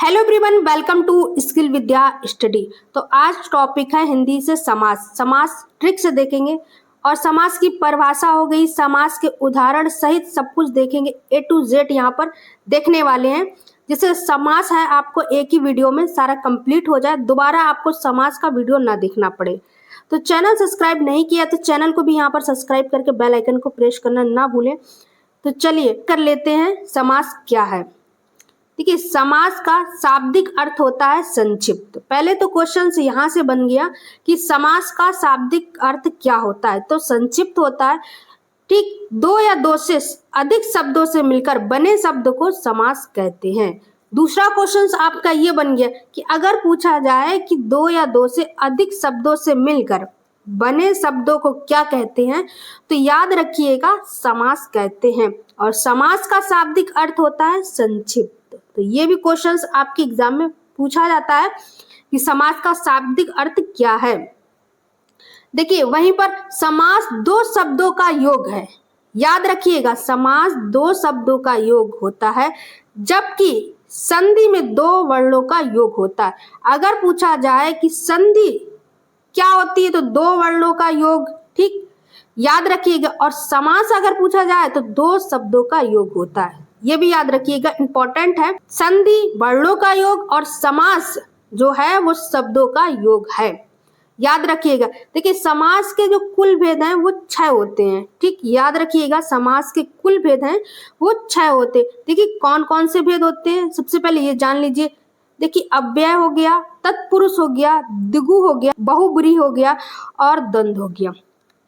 Hello everyone, welcome to skill Vidya study. तो आज topic है हिंदी से समास। समास ट्रिक से देखेंगे और समास की परिभाषा हो गई, समास के उदाहरण सहित सब कुछ देखेंगे। A to Z यहाँ पर देखने वाले हैं, जिससे समास है आपको एक ही वीडियो में सारा कंप्लीट हो जाए, दोबारा आपको समास का वीडियो ना देखना पड़े। तो चैनल सब्सक्राइब नहीं किया तो चैनल को भी यहाँ पर सब्सक्राइब करके बेल आइकन को प्रेस करना ना भूलें। तो चलिए कर लेते हैं समास क्या है। देखिए, समास का शाब्दिक अर्थ होता है संक्षिप्त। पहले तो क्वेश्चन यहाँ से बन गया कि समास का शाब्दिक अर्थ क्या होता है, तो संक्षिप्त होता है। ठीक, दो या दो से अधिक शब्दों से मिलकर बने शब्द को समास कहते हैं। दूसरा क्वेश्चन आपका ये बन गया कि अगर पूछा जाए कि दो या दो से अधिक शब्दों से मिलकर बने शब्दों को क्या कहते हैं, तो याद रखिएगा समास कहते हैं। और समास का शाब्दिक अर्थ होता है संक्षिप्त। तो ये भी क्वेश्चंस आपके एग्जाम में पूछा जाता है कि समास का शाब्दिक अर्थ क्या है। देखिए, वहीं पर समास दो शब्दों का योग है। याद रखिएगा, समास दो शब्दों का योग होता है, जबकि संधि में दो वर्णों का योग होता है। अगर पूछा जाए कि संधि क्या होती है, तो दो वर्णों का योग, ठीक, याद रखिएगा। और समास अगर पूछा जाए तो दो शब्दों का योग होता है, ये भी याद रखिएगा, इंपॉर्टेंट है। संधि वर्णों का योग और समास जो है वो शब्दों का योग है, याद रखिएगा। देखिए, समास के जो कुल भेद हैं वो 6 होते हैं, ठीक, याद रखिएगा। समास के कुल भेद हैं वो 6 होते हैं। देखिए, कौन कौन से भेद होते हैं, सबसे पहले ये जान लीजिए। देखिए, अव्यय हो गया, तत्पुरुष हो गया, दिगु हो गया, बहुब्रीहि हो गया और द्वंद्व हो गया।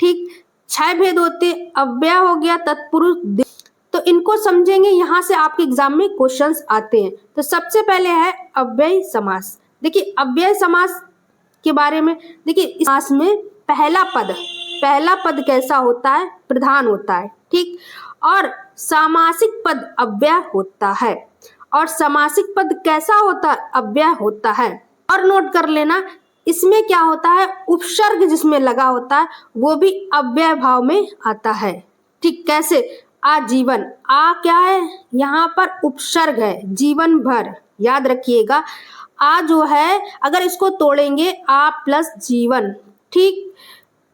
ठीक, 6 भेद होते, अव्यय हो गया, तत्पुरुष, तो इनको समझेंगे। यहाँ से आपके एग्जाम में क्वेश्चंस आते हैं। तो सबसे पहले है अव्यय समास। देखिए, अव्यय समास के बारे में देखिए, इस समास में पहला पद कैसा होता है, प्रधान होता है, ठीक, और सामासिक पद अव्यय होता है। और समासिक पद कैसा होता है, अव्यय होता है। और नोट कर लेना, इसमें क्या होता है, उपसर्ग जिसमें लगा होता है वो भी अव्यय भाव में आता है। ठीक, कैसे, आजीवन, आ क्या है, यहाँ पर उपसर्ग है, जीवन भर, याद रखिएगा। आ जो है, अगर इसको तोड़ेंगे, आ प्लस जीवन, ठीक,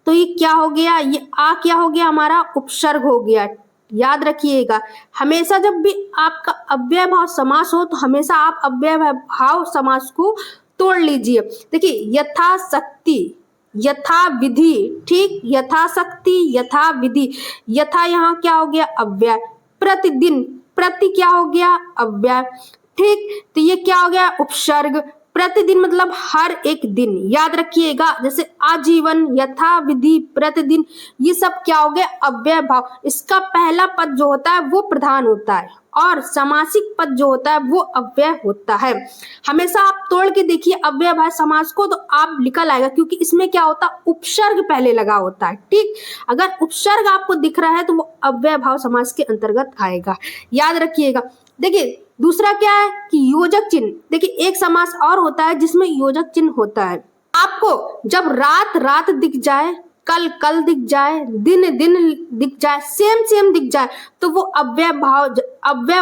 तो ये क्या हो गया, ये आ क्या हो गया, हमारा उपसर्ग हो गया, याद रखिएगा। हमेशा जब भी आपका अव्यय भाव समास हो तो हमेशा आप अव्यय भाव समास को तोड़ लीजिए। देखिए, यथाशक्ति, यथा विधि, ठीक, यथाशक्ति, यथा विधि, यथा यहाँ क्या हो गया, अव्यय। प्रतिदिन, प्रति क्या हो गया, अव्यय, ठीक, तो ये क्या हो गया, उपसर्ग। प्रतिदिन मतलब हर एक दिन, याद रखिएगा। जैसे आजीवन, यथा विधि, प्रतिदिन, ये सब क्या हो गया, अव्यय भाव। इसका पहला पद जो होता है वो प्रधान होता है और समासिक पद जो होता है वो अव्यय होता है। हमेशा आप तोड़ के देखिए अव्यय भाव समास को, तो आप निकल आएगा, क्योंकि इसमें क्या होता है, उपसर्ग पहले लगा होता है। ठीक, अगर उपसर्ग आपको दिख रहा है तो वो अव्यय भाव समास के अंतर्गत आएगा, याद रखिएगा। देखिए, दूसरा क्या है कि योजक चिन्ह। देखिए, एक समास और होता है जिसमें योजक चिन्ह होता है। आपको जब रात रात दिख जाए, कल कल दिख जाए, दिन दिन दिख जाए, सेम दिख जाए, तो वो अव्यय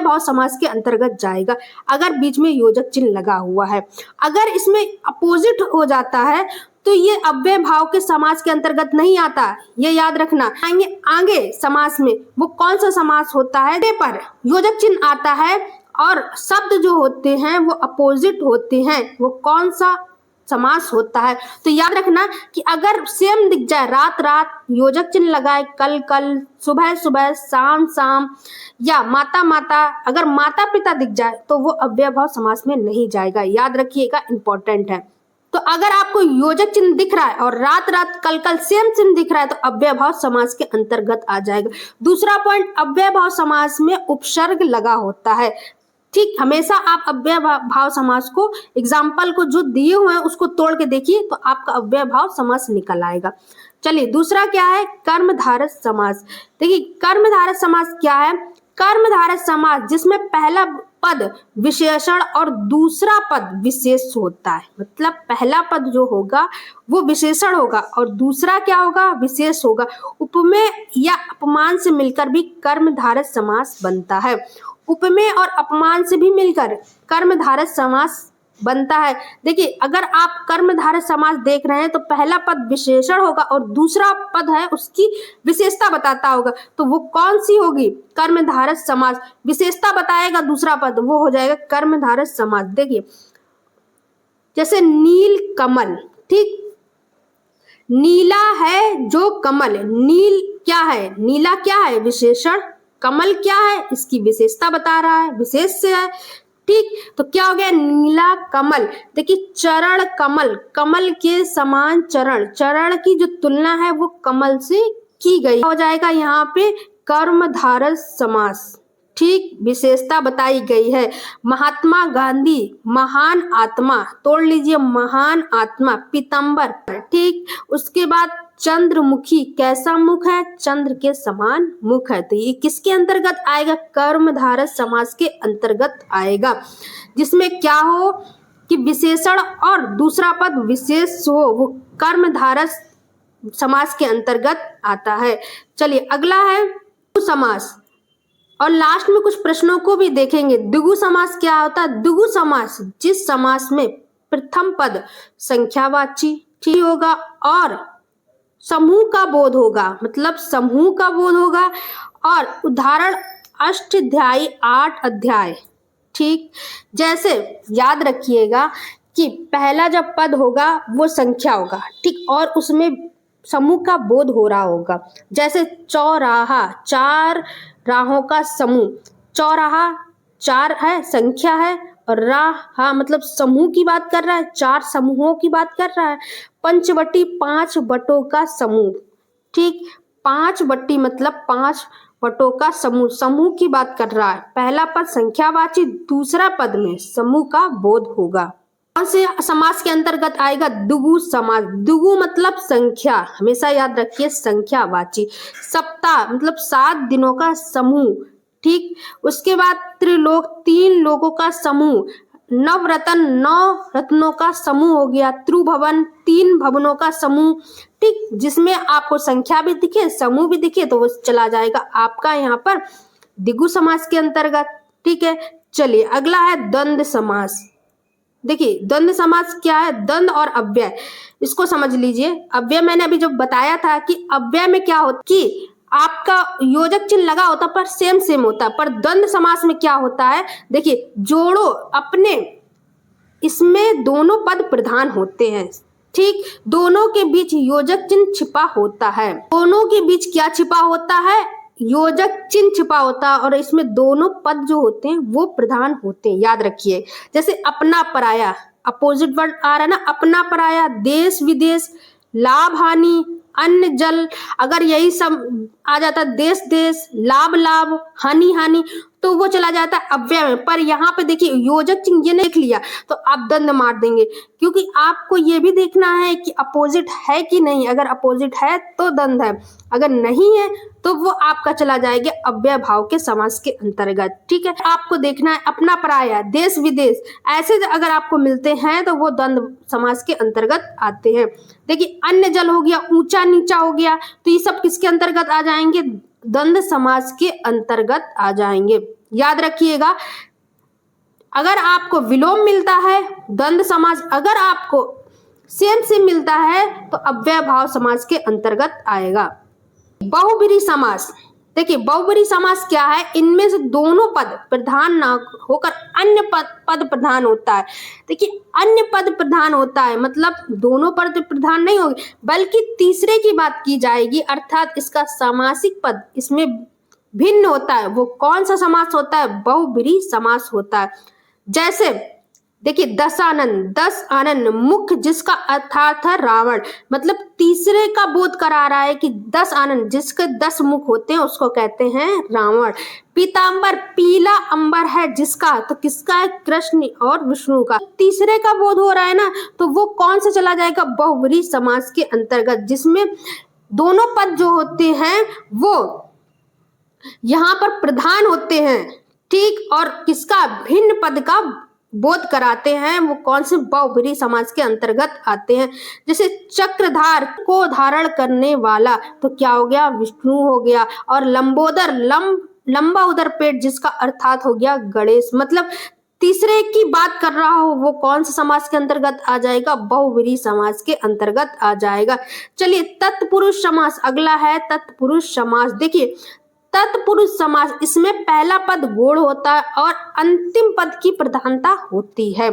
भाव समास के अंतर्गत जाएगा, अगर बीच में योजक चिन्ह लगा हुआ है। अगर इसमें अपोजिट हो जाता है तो ये अव्यय भाव के समास के अंतर्गत नहीं आता, ये याद रखना। आगे समास में वो कौन सा समास होता है, पर योजक चिन्ह आता है और शब्द जो होते हैं वो अपोजिट होते हैं, वो कौन सा समास होता है। तो याद रखना कि अगर सेम दिख जाए, रात रात योजक चिन्ह लगाए, कल कल, सुबह सुबह, शाम शाम, या माता माता, अगर माता पिता दिख जाए तो वो अव्यय भाव समास में नहीं जाएगा, याद रखिएगा, इंपॉर्टेंट है। तो अगर आपको योजक चिन्ह दिख रहा है और रात रात, कल कल सेम चिन्ह दिख रहा है तो अव्यय भाव समास के अंतर्गत आ जाएगा। दूसरा पॉइंट, अव्यय भाव समास में उपसर्ग लगा होता है। ठीक, हमेशा आप अव्यय भाव समास को, एग्जाम्पल को जो दिए हुए हैं उसको तोड़ के देखिए तो आपका अव्यय भाव समास निकल आएगा। चलिए, दूसरा क्या है, कर्मधारय समास। देखिए, कर्मधारय समास क्या है, कर्मधारय समास जिसमें पहला पद विशेषण और दूसरा पद विशेष होता है। मतलब पहला पद जो होगा वो विशेषण होगा और दूसरा क्या होगा, विशेष होगा। उपमेय या अपमान से मिलकर भी कर्मधारय समास बनता है। उपमेय और अपमान से भी मिलकर कर्मधारय समास बनता है। देखिए, अगर आप कर्मधारय समास देख रहे हैं तो पहला पद विशेषण होगा और दूसरा पद है उसकी विशेषता बताता होगा, तो वो कौन सी होगी? कर्मधारय समास। विशेषता बताएगा दूसरा पद, वो हो जाएगा कर्मधारय समास। देखिए, जैसे नील कमल, ठीक, नीला है जो कमल, नील क्या है? नीला क्या है? विशेषण। कमल क्या है? इसकी विशेषता बता रहा है, विशेष से है, ठीक। तो क्या हो गया? नीला कमल। देखिए, चरण कमल, कमल के समान चरण, चरण की जो तुलना है वो कमल से की गई, हो जाएगा यहाँ पे कर्मधारय समास, ठीक। विशेषता बताई गई है। महात्मा गांधी, महान आत्मा, तोड़ लीजिए, महान आत्मा, पीतम्बर, ठीक। उसके बाद चंद्रमुखी, कैसा मुख है? चंद्र के समान मुख है। तो ये किसके अंतर्गत आएगा? कर्मधारय समास के अंतर्गत आएगा, जिसमें क्या हो कि विशेषण और दूसरा पद विशेष हो, वो कर्मधारय समास के अंतर्गत आता है। चलिए, अगला है द्विगु समास, और लास्ट में कुछ प्रश्नों को भी देखेंगे। द्विगु समास क्या होता है? द्विगु समास जिस समास में प्रथम पद संख्यावाची, ठीक होगा, और समूह का बोध होगा, मतलब समूह का बोध होगा, और उदाहरण अष्टाध्यायी 8 अध्याय, ठीक। जैसे याद रखिएगा कि पहला जब पद होगा वो संख्या होगा, ठीक, और उसमें समूह का बोध हो रहा होगा। जैसे चौराहा, 4 राहों का समूह, चौराहा 4 है, संख्या है, और राह मतलब समूह की बात कर रहा है, 4 समूहों की बात कर रहा है। पंचवटी 5 बटों का समूह, ठीक, 5 बट्टी मतलब 5 बटों का समूह, समूह की बात कर रहा है। पहला पद संख्यावाची, दूसरा पद में समूह का बोध होगा। कौन से समास के अंतर्गत आएगा? द्विगु समास। द्विगु मतलब संख्या, हमेशा याद रखिए, संख्यावाची। सप्ताह मतलब 7 दिनों का समूह, ठीक। उसके बाद त्रिलोक, 3 लोगों का समूह। नवरत्न, 9 रत्नों का समूह हो गया। त्रिभुवन, 3 भवनों का समूह, ठीक। जिसमें आपको संख्या भी दिखे, समूह भी दिखे, तो वो चला जाएगा आपका यहाँ पर द्विगु समास के अंतर्गत, ठीक है। चलिए, अगला है द्वंद्व समास। देखिए, द्वंद्व समास क्या है? द्वंद्व और अव्यय, इसको समझ लीजिए। अव्यय मैंने अभी जो बताया था कि अव्यय में क्या होता कि आपका योजक चिन्ह लगा होता पर सेम होता है, पर द्वंद्व समास में क्या होता है? देखिए, जोड़ो अपने, इसमें दोनों पद प्रधान होते हैं, ठीक। दोनों के बीच योजक चिन्ह छिपा होता है। दोनों के बीच क्या छिपा होता है? योजक चिन्ह छिपा होता है, और इसमें दोनों पद जो होते हैं वो प्रधान होते हैं, याद रखिए। जैसे अपना पराया, अपोजिट वर्ड आ रहा है ना, अपना पराया, देश विदेश, लाभ हानि, अन्न जल, अगर यही सब आ जाता, देश देश, लाभ लाभ, हानि हानि, तो वो चला जाता है अव्यय में। पर यहाँ पे देखिए, योजक चिन्ह ये देख लिया तो आप द्वंद्व मार देंगे, क्योंकि आपको ये भी देखना है कि अपोजिट है कि नहीं। अगर अपोजिट है तो द्वंद्व है, अगर नहीं है तो वो आपका चला जाएगा अव्यय भाव के समास के अंतर्गत, ठीक है। आपको देखना है अपना पराया, देश विदेश, ऐसे अगर आपको मिलते हैं तो वो द्वंद्व समास के अंतर्गत आते हैं। देखिए, अन्न जल हो गया, ऊंचा नीचा हो गया, तो ये सब किसके अंतर्गत आ जाएंगे? द्वंद्व समास के अंतर्गत आ जाएंगे। याद रखिएगा, अगर आपको विलोम मिलता है द्वंद्व समास, अगर आपको सेम मिलता है तो अव्यय भाव समास के अंतर्गत आएगा। बहुब्रीहि समास, देखिए, बहुब्रीहि समास क्या है? इनमें से दोनों पद प्रधान ना होकर अन्य पद प्रधान होता है। देखिए, अन्य पद प्रधान होता है मतलब दोनों पद प्रधान नहीं होंगे, बल्कि तीसरे की बात की जाएगी, अर्थात इसका सामासिक पद इसमें भिन्न होता है। वो कौन सा समास होता है? बहुब्रीहि समास होता है। जैसे देखिए, 10 आनंद, 10 आनंद, मुख्य जिसका अर्थात है रावण, मतलब तीसरे का बोध करा रहा है कि 10 आनंद, जिसके 10 मुख होते हैं उसको कहते हैं रावण। पीतांबर, पीला अंबर है जिसका, तो किसका है? कृष्ण और विष्णु का। तीसरे का बोध हो रहा है ना, तो वो कौन सा चला जाएगा? बहुब्रीहि समास के अंतर्गत, जिसमें दोनों पद जो होते हैं वो यहाँ पर प्रधान होते हैं, ठीक, और किसका? भिन्न पद का बोध कराते हैं, वो कौन से? बहुब्रीहि समास के अंतर्गत आते हैं। जैसे चक्रधार को धारण करने वाला, तो क्या हो गया? विष्णु हो गया। और लंबोदर, लंब लंबा उदर पेट, जिसका अर्थात हो गया गणेश। मतलब तीसरे की बात कर रहा हो वो कौन सा समास के अंतर्गत आ जाएगा? बहुव्रीहि समास के अंतर्गत आ जाएगा। चलिए तत्पुरुष समास अगला है, तत्पुरुष समास। देखिए तत्पुरुष समास, इसमें पहला पद गौड़ होता है और अंतिम पद की प्रधानता होती है।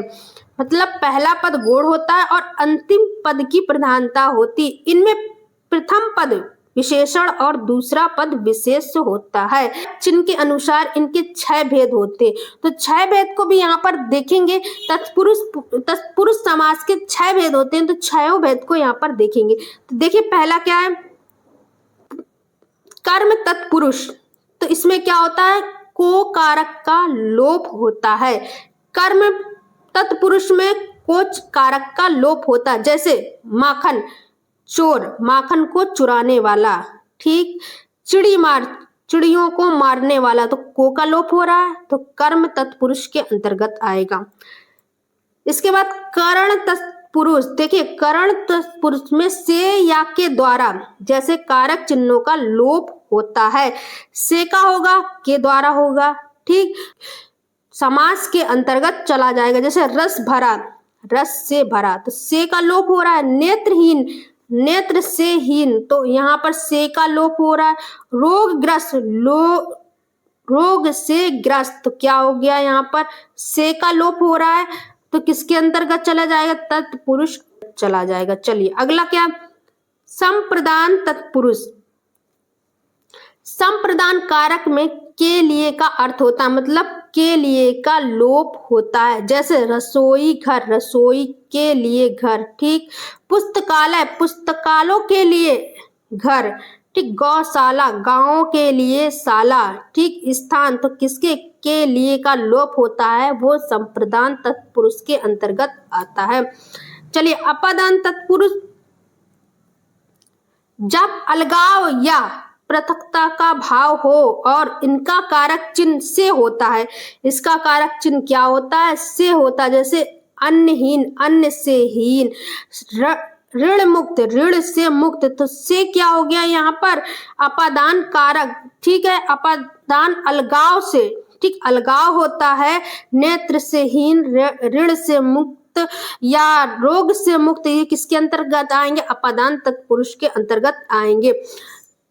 मतलब पहला पद गौड़ होता है और अंतिम पद की प्रधानता होती। इनमें प्रथम पद विशेषण और दूसरा पद विशेष होता है। चिन्ह के अनुसार इनके 6 भेद होते, तो 6 भेद को भी यहाँ पर देखेंगे। तत्पुरुष समास के 6 भेद होते हैं, तो 6 भेद को यहाँ पर देखेंगे। तो देखिए पहला क्या है, कर्म तत्पुरुष। तो इसमें क्या होता है, को कारक का लोप होता है। कर्म तत्पुरुष में कोच कारक का लोप होता है। जैसे माखन, चोर, माखन को चुराने वाला। ठीक, चिड़ियों को मारने वाला, तो को का लोप हो रहा है, तो कर्म तत्पुरुष के अंतर्गत आएगा। इसके बाद करण तत्पुरुष। देखिए करण तत्पुरुष में से या के द्वारा जैसे कारक चिन्हों का लोप होता है। से का होगा, के द्वारा होगा। ठीक, समास के अंतर्गत चला जाएगा। जैसे रस भरा, रस से भरा, तो से का लोप हो रहा है। नेत्रहीन, नेत्र से हीन, तो यहाँ पर से का लोप हो रहा है। रोगग्रस्त, रोग से ग्रस्त, तो क्या हो गया, यहाँ पर से का लोप हो रहा है। तो किसके अंतर्गत चला जाएगा? तत्पुरुष चला जाएगा। चलिए अगला क्या, संप्रदान तत्पुरुष। संप्रदान कारक में के लिए का अर्थ होता है, मतलब के लिए का लोप होता है। जैसे रसोई घर, रसोई के लिए घर। ठीक, पुस्तकालय, पुस्तकालों के लिए घर। ठीक, गौशाला, गांवों के लिए शाला। ठीक, स्थान, तो किसके के लिए का लोप होता है, वो संप्रदान तत्पुरुष के अंतर्गत आता है। चलिए अपादान तत्पुरुष, जब अलगाव या पृथकता का भाव हो और इनका कारक चिन्ह से होता है। इसका कारक चिन्ह क्या होता है? से होता है। जैसे अन्नहीन, अन्न से हीन। ऋण मुक्त, ऋण से मुक्त, तो से क्या हो गया यहाँ पर? अपादान कारक। ठीक है, अपादान अलगाव से। ठीक, अलगाव होता है। नेत्र से हीन, ऋण से मुक्त या रोग से मुक्त, ये किसके अंतर्गत आएंगे? अपादान तत्पुरुष के अंतर्गत आएंगे।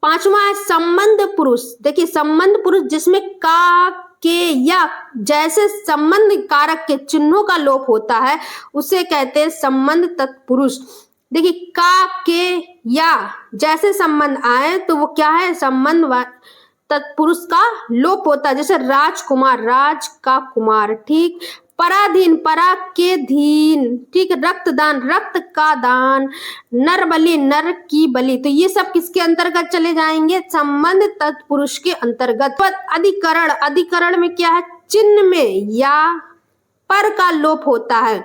पांचवा है संबंध पुरुष। देखिए संबंध पुरुष, जिसमें का, के या जैसे संबंध कारक के चिन्हों का लोप होता है, उसे कहते हैं संबंध तत्पुरुष। देखिए का, के या जैसे संबंध आए तो वो क्या है? संबंध तत्पुरुष का लोप होता है। जैसे राजकुमार, राज का कुमार। ठीक, पराधीन, परा के धीन। ठीक, रक्तदान, रक्त का दान। नरबलि, नर की बलि, तो ये सब किसके अंतर्गत चले जाएंगे? संबंध तत्पुरुष के अंतर्गत। अधिकरण, अधिकरण में क्या है? चिन्ह में या पर का लोप होता है।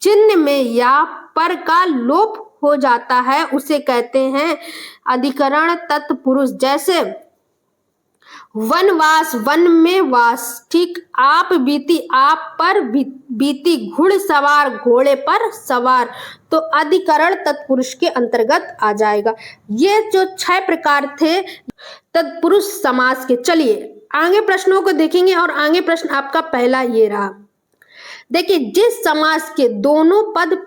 चिन्ह में या पर का लोप हो जाता है, उसे कहते हैं अधिकरण तत्पुरुष। जैसे वनवास, वन में वास। ठीक, आप बीती, आप पर बीती। घुड़सवार, घोड़े पर सवार, तो अधिकरण तत्पुरुष के अंतर्गत आ जाएगा। ये जो 6 प्रकार थे तत्पुरुष समास के। चलिए आगे प्रश्नों को देखेंगे और आगे प्रश्न आपका पहला ये रहा। देखिए जिस समास के दोनों पद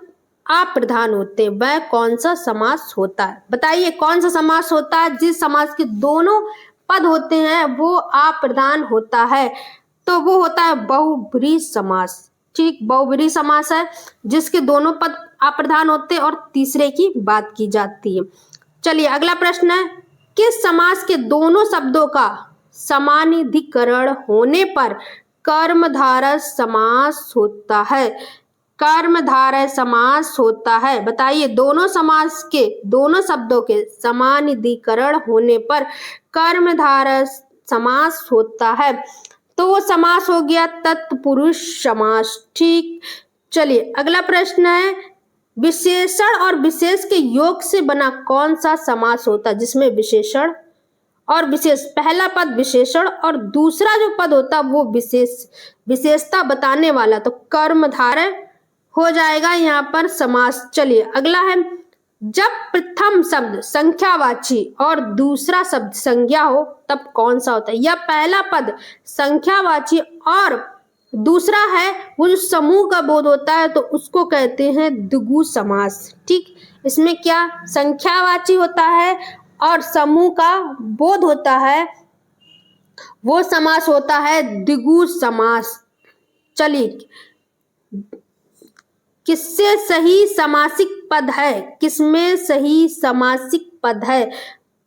अप्रधान होते हैं वह कौन सा समास होता है? बताइए कौन सा समास होता है जिस समास के दोनों पद होते हैं वो अप्रधान होता है? तो वो होता है बहुब्रीहि समास। ठीक, बहुब्रीहि समास है जिसके दोनों पद अप्रधान होते हैं और तीसरे की बात की जाती है। चलिए अगला प्रश्न है, किस समास के दोनों शब्दों का समानाधिकरण होने पर कर्मधारय समास होता है? कर्मधारय समास होता है। बताइए दोनों समास के दोनों शब्दों के समानाधिकरण होने पर कर्मधारय समास होता है, तो वो समास हो गया तत्पुरुष समास। ठीक, चलिए अगला प्रश्न है, विशेषण और विशेष के योग से बना कौन सा समास होता है जिसमें विशेषण और विशेष, पहला पद विशेषण और दूसरा जो पद होता है वो विशेषता बताने वाला, तो कर्मधारय हो जाएगा यहाँ पर समास। चलिए अगला है, जब प्रथम शब्द संख्यावाची और दूसरा शब्द संज्ञा हो तब कौन सा होता है? या पहला पद संख्यावाची और दूसरा है वो जो समूह का बोध होता है तो उसको कहते हैं द्विगु समास। ठीक, इसमें क्या संख्यावाची होता है और समूह का बोध होता है, वो समास होता है द्विगु समास। चलिए, किससे सही समासिक पद है? किसमें सही समासिक पद है?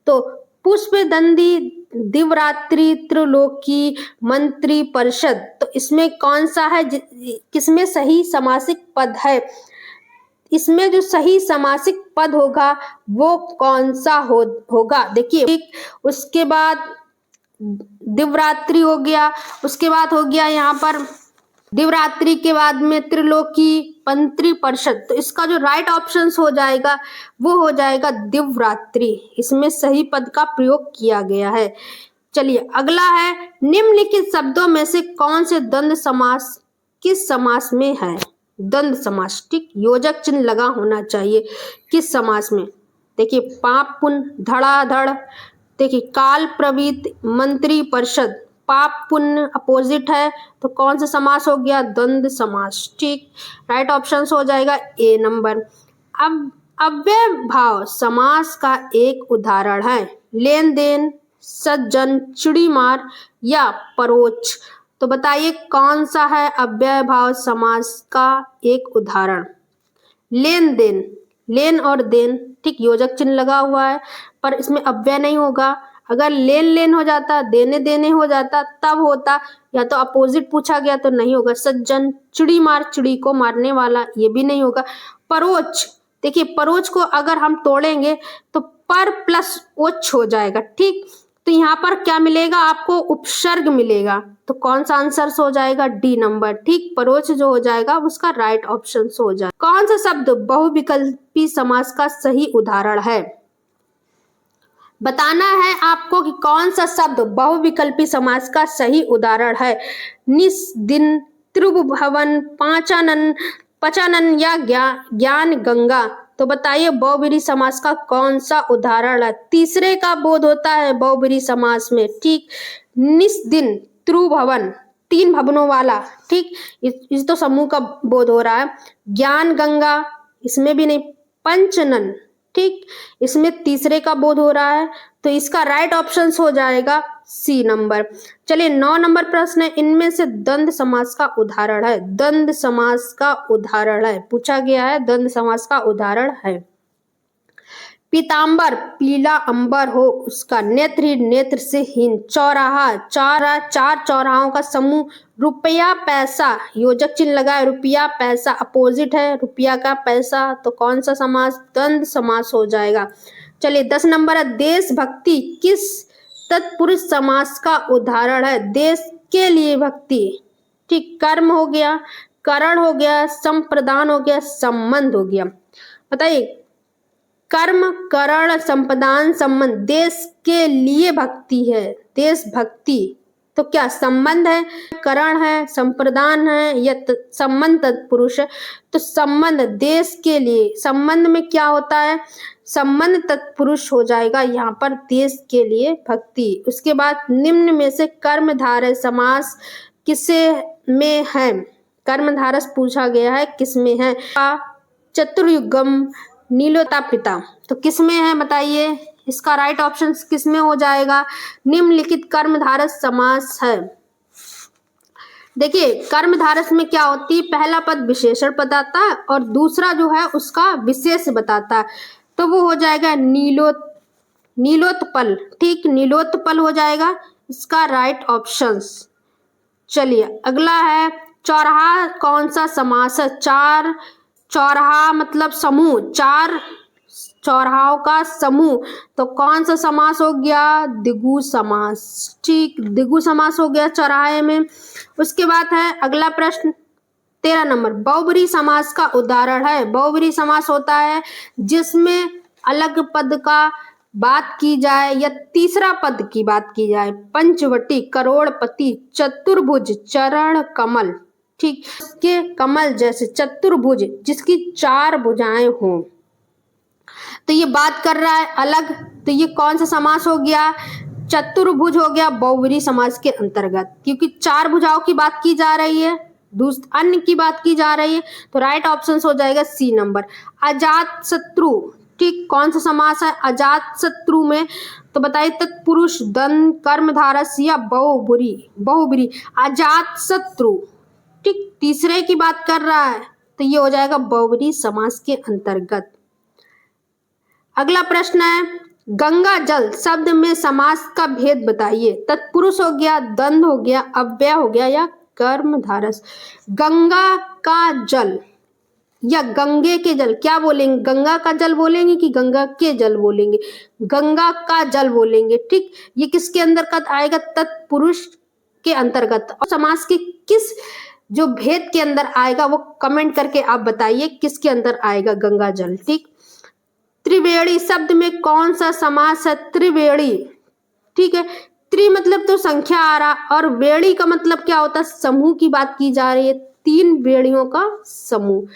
तो पुष्पदंडी, दिवरात्रि, त्रिलोकी, मंत्री परिषद, तो इसमें कौन सा है? किसमें सही समासिक पद है? इसमें जो सही समासिक पद होगा वो कौन सा होगा? देखिए, उसके बाद दिवरात्रि हो गया, उसके बाद हो गया यहाँ पर दिवरात्रि के बाद में त्रिलोकी, मंत्री परिषद, तो इसका जो राइट ऑप्शन हो जाएगा वो हो जाएगा दिवरात्रि। इसमें सही पद का प्रयोग किया गया है। चलिए, अगला है निम्नलिखित शब्दों में से कौन से द्वंद्व समास किस समास में है? द्वंद्व समास, ठीक, योजक चिन्ह लगा होना चाहिए। किस समास में? देखिए, पाप पुण्य, धड़ाधड़, देखिए काल प्रवृत्त, मंत्री परिषद, पाप पुण्य अपोजिट है तो कौन सा समास हो गया? द्वंद्व समास। ठीक, राइट ऑप्शन हो जाएगा ए नंबर। अब अव्यय भाव समास का एक उदाहरण है लेन देन, सज्जन, चिड़ी मार या परोक्ष, तो बताइए कौन सा है अव्यय भाव समास का एक उदाहरण? लेन देन, लेन और देन, ठीक, योजक चिन्ह लगा हुआ है पर इसमें अव्यय नहीं होगा। अगर लेन लेन हो जाता, देने देने हो जाता तब होता, या तो अपोजिट पूछा गया तो नहीं होगा। सज्जन, चिड़ी मार, चिड़ी को मारने वाला, ये भी नहीं होगा। परोक्ष, देखिए परोक्ष को अगर हम तोड़ेंगे तो पर प्लस ओछ हो जाएगा। ठीक, तो यहाँ पर क्या मिलेगा आपको? उपसर्ग मिलेगा, तो कौन सा आंसर हो जाएगा? D number. ठीक, परोक्ष जो हो जाएगा उसका राइट ऑप्शन हो जाएगा। कौन सा शब्द बहुविकल्पी समास का सही उदाहरण है? बताना है आपको कि कौन सा शब्द बहुविकल्पी समास का सही उदाहरण है। निस दिन, त्रिभुवन, पांचानन, पचानन या ज्ञान गंगा, तो बताइए बहुव्रीहि समास का कौन सा उदाहरण है? तीसरे का बोध होता है बहुव्रीहि समास में। ठीक, निस दिन, त्रिभुवन, तीन भवनों वाला, ठीक, इस तो समूह का बोध हो रहा है। ज्ञान गंगा, इसमें भी नहीं। पंचनन, ठीक, इसमें तीसरे का बोध हो रहा है तो इसका राइट ऑप्शन हो जाएगा सी नंबर। चलिए, 9 नंबर प्रश्न है, इनमें से द्वंद्व समास का उदाहरण है। द्वंद्व समास का उदाहरण है, पूछा गया है, द्वंद्व समास का उदाहरण है। पीतांबर, पीला अंबर हो उसका, नेत्रहीन, नेत्र से हीन, चौराहा, चार चौराहों का समूह, रुपया पैसा, योजक चिन्ह लगा है, रुपया पैसा अपोजिट है रुपया का पैसा, तो कौन सा समास? द्वंद्व समास हो जाएगा। चलिए, 10 नंबर है, देशभक्ति किस तत्पुरुष समास का उदाहरण है? देश के लिए भक्ति, ठीक, कर्म हो गया, करण हो गया, संप्रदान हो गया, संबंध हो गया। बताइए, कर्म, करण, संप्रदान, संबंध, देश के लिए भक्ति है, देशभक्ति, तो क्या संबंध है, करण है, संप्रदान है या संबंध तत्पुरुष है? तो संबंध, देश के लिए, संबंध में क्या होता है? संबंध तत्पुरुष हो जाएगा यहाँ पर, देश के लिए भक्ति। उसके बाद निम्न में से कर्मधारय समास किसे में है? कर्मधारस पूछा गया है, किसमें है? चतुर्युगम, नीलोता पिता, तो किसमें है बताइए? इसका राइट ऑप्शन किसमें हो जाएगा? निम्नलिखित कर्मधारस समास है। देखिए, कर्मधारस में क्या होती है? पहला पद विशेषण बताता है और दूसरा जो है उसका विशेष बताता है, तो वो हो जाएगा नीलोत्पल। ठीक, नीलोत्पल हो जाएगा इसका राइट ऑप्शन। चलिए, अगला है चौराहा कौन सा समास है? चार चौराहा मतलब समूह, चार चौराहों का समूह, तो कौन सा समास हो गया? द्विगु समास। ठीक, द्विगु समास हो गया चौराहे में। उसके बाद है अगला प्रश्न 13 नंबर, बहुब्रीहि समास का उदाहरण है। बहुब्रीहि समास होता है जिसमें अलग पद का बात की जाए या तीसरा पद की बात की जाए। पंचवटी, करोड़पति, चतुर्भुज, चरण कमल, ठीक, उसके कमल जैसे चतुर्भुज जिसकी 4 भुजाएं हों। तो ये बात कर रहा है अलग, तो ये कौन सा समास हो गया? चतुर्भुज हो गया बहुव्रीहि समास के अंतर्गत, क्योंकि चार भुजाओं की बात की जा रही है, अन्य की बात की जा रही है, तो राइट ऑप्शन हो जाएगा सी नंबर। अजात शत्रु, ठीक, कौन सा समास है अजात शत्रु में? तो बताइए तत्पुरुष, द्वंद, कर्मधारस या बहुब्रीहि। अजात शत्रु, ठीक, तीसरे की बात कर रहा है, तो ये हो जाएगा बहुब्रीहि समास के अंतर्गत। अगला प्रश्न है गंगा जल शब्द में समास का भेद बताइए। तत्पुरुष हो गया, द्वंद हो गया, अव्यय हो गया या कर्मधारस। गंगा का जल या गंगे के जल, क्या बोलेंगे? गंगा का जल बोलेंगे कि गंगा के जल बोलेंगे? गंगा का जल बोलेंगे, ठीक। ये किसके अंतर्गत आएगा? तत्पुरुष के अंतर्गत। और समास के किस जो भेद के अंदर आएगा वो कमेंट करके आप बताइए किसके अंदर आएगा गंगा जल, ठीक। त्रिवेणी शब्द में कौन सा समास है? त्रिवेणी, ठीक है। त्रि मतलब तो संख्या आ रहा, और वेणी का मतलब क्या होता है? समूह की बात की जा रही है, तीन वेणियों का समूह,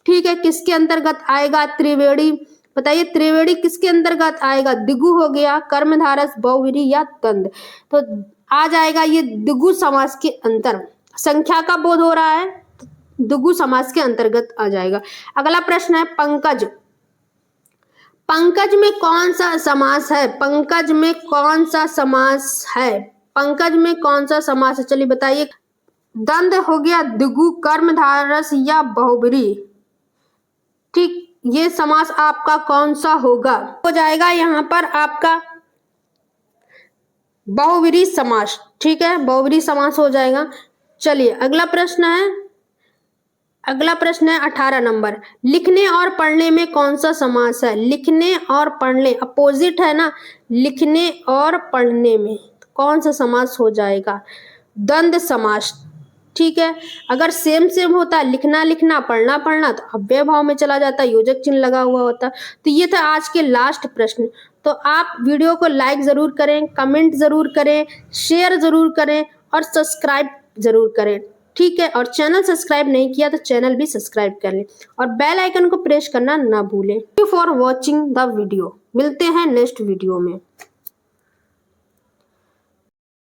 ठीक है। किसके अंतर्गत आएगा त्रिवेणी? बताइए त्रिवेणी किसके अंतर्गत आएगा? दिगु हो गया, कर्मधारस, बहुव्रीहि या द्वंद। तो आ जाएगा ये दिगु समास के अंतर, संख्या का बोध हो रहा है, दिगु समास के अंतर्गत आ जाएगा। अगला प्रश्न है पंकज। पंकज में कौन सा समास है? पंकज में कौन सा समास है? पंकज में कौन सा समास है? चलिए बताइए। द्वंद हो गया, दिगु, कर्मधारस या बहुब्रीहि, ठीक। ये समास आपका कौन सा होगा? हो जाएगा यहाँ पर आपका बहुब्रीहि समास, ठीक है, बहुब्रीहि समास हो जाएगा। चलिए अगला प्रश्न है, अगला प्रश्न है 18 नंबर। लिखने और पढ़ने में कौन सा समास है? लिखने और पढ़ने अपोजिट है ना, लिखने और पढ़ने में कौन सा समास हो जाएगा? द्वंद्व समास, ठीक है। अगर सेम सेम होता, लिखना लिखना, पढ़ना पढ़ना, तो अव्यय भाव में चला जाता, योजक चिन्ह लगा हुआ होता। तो ये था आज के लास्ट प्रश्न। तो आप वीडियो को लाइक जरूर करें, कमेंट जरूर करें, शेयर जरूर करें और सब्सक्राइब जरूर करें, ठीक है। और चैनल सब्सक्राइब नहीं किया तो चैनल भी सब्सक्राइब कर लें और बेल आइकन को प्रेस करना ना भूलें। Thank you for watching the video. मिलते हैं नेक्स्ट वीडियो में।